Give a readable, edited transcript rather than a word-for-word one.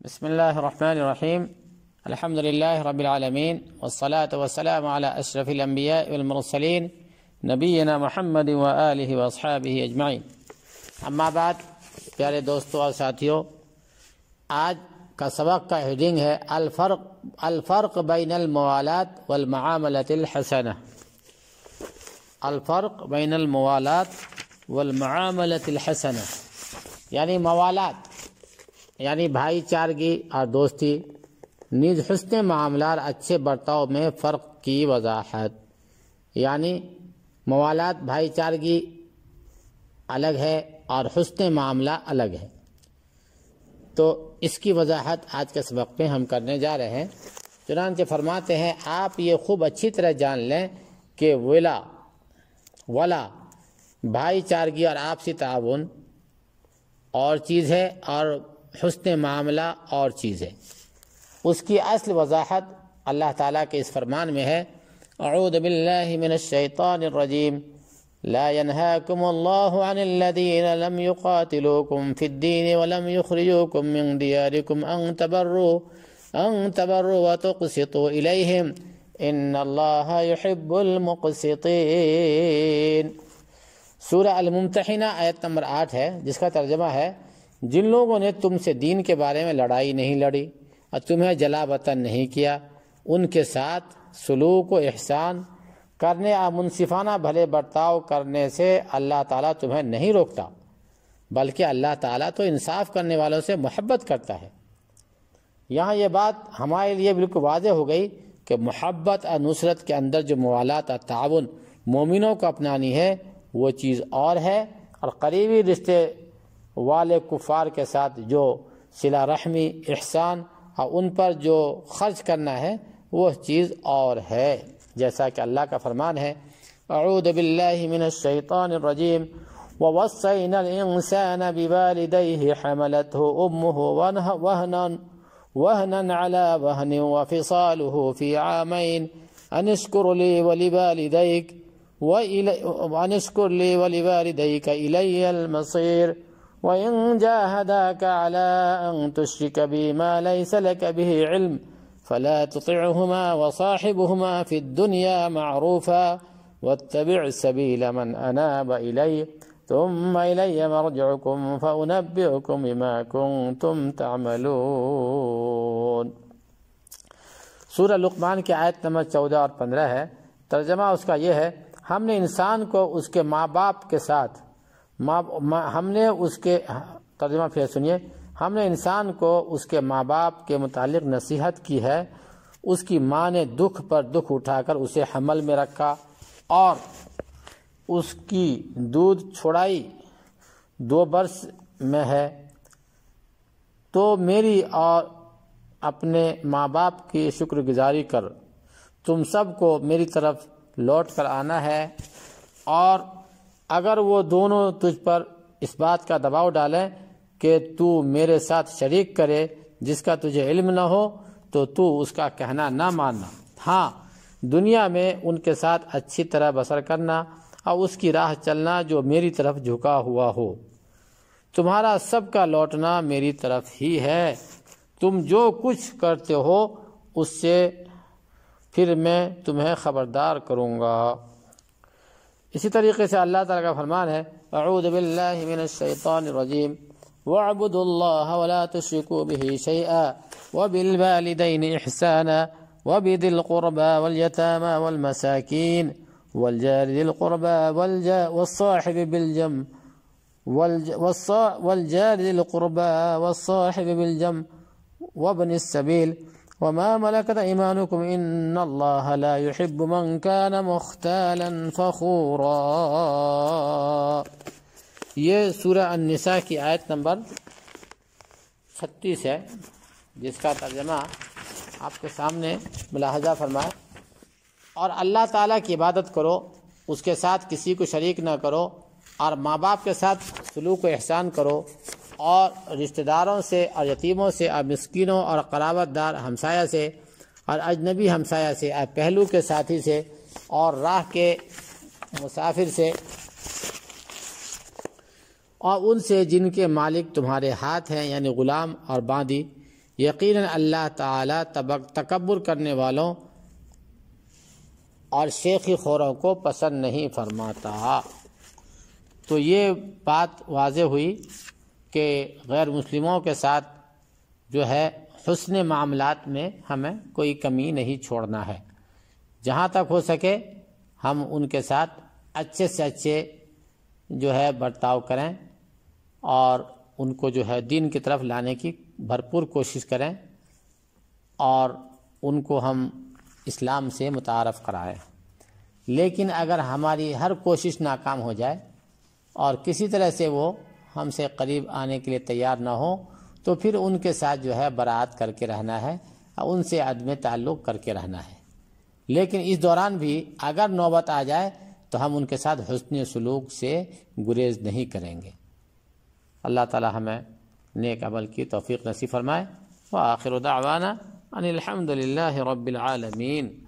بسم الله الرحمن الرحيم. الحمد لله رب العالمين، والصلاة والسلام على أشرف الأنبياء والمرسلين نبینا محمد وآلہ واصحابہ اجمعین۔ اما بعد، پیارے دوستوں اور ساتھیوں، آج کا سبق کا ہیڈنگ ہے الفرق بین الموالات والمعاملۃ الحسنہ۔ الفرق بین الموالات والمعاملۃ الحسنہ، یعنی موالات یعنی بھائی چارگی اور دوستی، نیز حسن معاملات اچھے برتاؤ میں فرق کی وضاحت۔ یعنی موالات بھائی چارگی الگ ہے اور حسن معاملہ الگ ہے، تو اس کی وضاحت آج کے سبق میں ہم کرنے جا رہے ہیں۔ چنانچہ فرماتے ہیں، آپ یہ خوب اچھی طرح جان لیں کہ ولا بھائی چارگی اور آپسی تعاون اور چیز ہے، اور حسن معاملہ اور چیز ہے۔ اس کی اصل وضاحت اللہ تعالیٰ کے اس فرمان میں ہے، اعوذ باللہ من الشیطان الرجیم، لا ينهاكم الله عن الذين لم يقاتلوكم في الدين ولم يخرجوكم من دياركم أن تبروا وتقسطوا إليهم إن الله يحب المقسطين۔ سورہ الممتحنہ آیت نمبر 8 ہے، جس کا ترجمہ ہے، جن لوگوں نے تم سے دین کے بارے میں لڑائی نہیں لڑی اور تمہیں جلا وطن نہیں کیا، ان کے ساتھ سلوک و احسان کرنے اور منصفانہ بھلے برتاؤ کرنے سے اللہ تعالیٰ تمہیں نہیں روکتا، بلکہ اللہ تعالیٰ تو انصاف کرنے والوں سے محبت کرتا ہے۔ یہاں یہ بات ہمارے لیے بالکل واضح ہو گئی کہ محبت اور نصرت کے اندر جو موالات اور تعاون مومنوں کو اپنانی ہے، وہ چیز اور ہے، اور قریبی رشتے والے کفار کے ساتھ جو صلہ رحمی، احسان اور ان پر جو خرچ کرنا ہے، وہ چیز اور ہے۔ جیسا کہ اللہ کا فرمان ہے، اعوذ باللہ من الشیطان الرجیم، ووصینا الانسان بوالدیہ حملته امہ وہنا علی وہن وفصالہ فی عامین ان اشکر لی ولوالدیک الی المصیر وَإِن جَاهَدَاكَ عَلَىٰ أَن تُشْرِكَ بِي مَا لَيْسَ لَكَ بِهِ عِلْمٌ فَلَا تُطِعْهُمَا وَصَاحِبْهُمَا فِي الدُّنْيَا مَعْرُوفًا وَاتَّبِعْ سَبِيلَ مَنْ أَنَابَ إِلَيَّ ثُمَّ إِلَيَّ مَرْجِعُكُمْ فَأُنَبِّئُكُم بِمَا كُنتُمْ تَعْمَلُونَ۔ سورہ لقمان کی آیت نمبر 14 اور 15 ہے۔ ترجمہ اس کا یہ ہے، ہم نے انسان کو اس کے ماں باپ کے ساتھ ترجمہ پھر سنیے، ہم نے انسان کو اس کے ماں باپ کے متعلق نصیحت کی ہے۔ اس کی ماں نے دکھ پر دکھ اٹھا کر اسے حمل میں رکھا اور اس کی دودھ چھڑائی 2 برس میں ہے، تو میری اور اپنے ماں باپ کی شکر گزاری کر، تم سب کو میری طرف لوٹ کر آنا ہے، اور اگر وہ دونوں تجھ پر اس بات کا دباؤ ڈالیں کہ تو میرے ساتھ شریک کرے جس کا تجھے علم نہ ہو، تو تو اس کا کہنا نہ ماننا، ہاں دنیا میں ان کے ساتھ اچھی طرح بسر کرنا اور اس کی راہ چلنا جو میری طرف جھکا ہوا ہو۔ تمہارا سب کا لوٹنا میری طرف ہی ہے، تم جو کچھ کرتے ہو اس سے پھر میں تمہیں خبردار کروں گا۔ اسی طریقے سے اللہ تعالیٰ کا فرمان ہے، اعوذ باللہ من الشیطان الرجیم، وَاعْبُدُوا اللَّهَ وَلَا تُشْرِكُوا بِهِ شَيْئًا وَبِالْوَالِدَيْنِ إِحْسَانًا وَبِذِي الْقُرْبَى وَالْيَتَامَى وَالْمَسَاكِينِ وَالْجَارِ ذِي الْقُرْبَى وَالصَّاحِبِ بِالْجَنبِ وَابْنِ السَّبِيلِ وَمَا مَلَكَتْ أَيْمَانُكُمْ إِنَّ اللَّهَ لَا يُحِبُّ مَنْ كَانَ مُخْتَالًا فَخُورًا۔ یہ سورہ النساء کی آیت نمبر 36 ہے، جس کا ترجمہ آپ کے سامنے ملاحظہ فرمائے، اور اللہ تعالیٰ کی عبادت کرو، اس کے ساتھ کسی کو شریک نہ کرو، اور ماں باپ کے ساتھ سلوک و احسان کرو، اور رشتہ داروں سے اور یتیموں سے اور مسکینوں اور قرابت دار ہمسایہ سے اور اجنبی ہمسایہ سے اور پہلو کے ساتھی سے اور راہ کے مسافر سے اور ان سے جن کے مالک تمہارے ہاتھ ہیں، یعنی غلام اور باندی، یقیناً اللہ تعالیٰ تکبر کرنے والوں اور شیخی خوروں کو پسند نہیں فرماتا۔ تو یہ بات واضح ہوئی کہ غیر مسلموں کے ساتھ جو ہے حسن معاملات میں ہمیں کوئی کمی نہیں چھوڑنا ہے، جہاں تک ہو سکے ہم ان کے ساتھ اچھے سے اچھے جو ہے برتاؤ کریں اور ان کو جو ہے دین کی طرف لانے کی بھرپور کوشش کریں اور ان کو ہم اسلام سے متعارف کرائیں۔ لیکن اگر ہماری ہر کوشش ناکام ہو جائے اور کسی طرح سے وہ ہم سے قریب آنے کے لیے تیار نہ ہو تو پھر ان کے ساتھ جو ہے برات کر کے رہنا ہے اور ان سے عدم تعلق کر کے رہنا ہے۔ لیکن اس دوران بھی اگر نوبت آ جائے تو ہم ان کے ساتھ حسن سلوک سے گریز نہیں کریں گے۔ اللہ تعالی ہمیں نیک عمل کی توفیق نصیب فرمائے۔ وآخر دعوانا ان الحمد للہ رب العالمین۔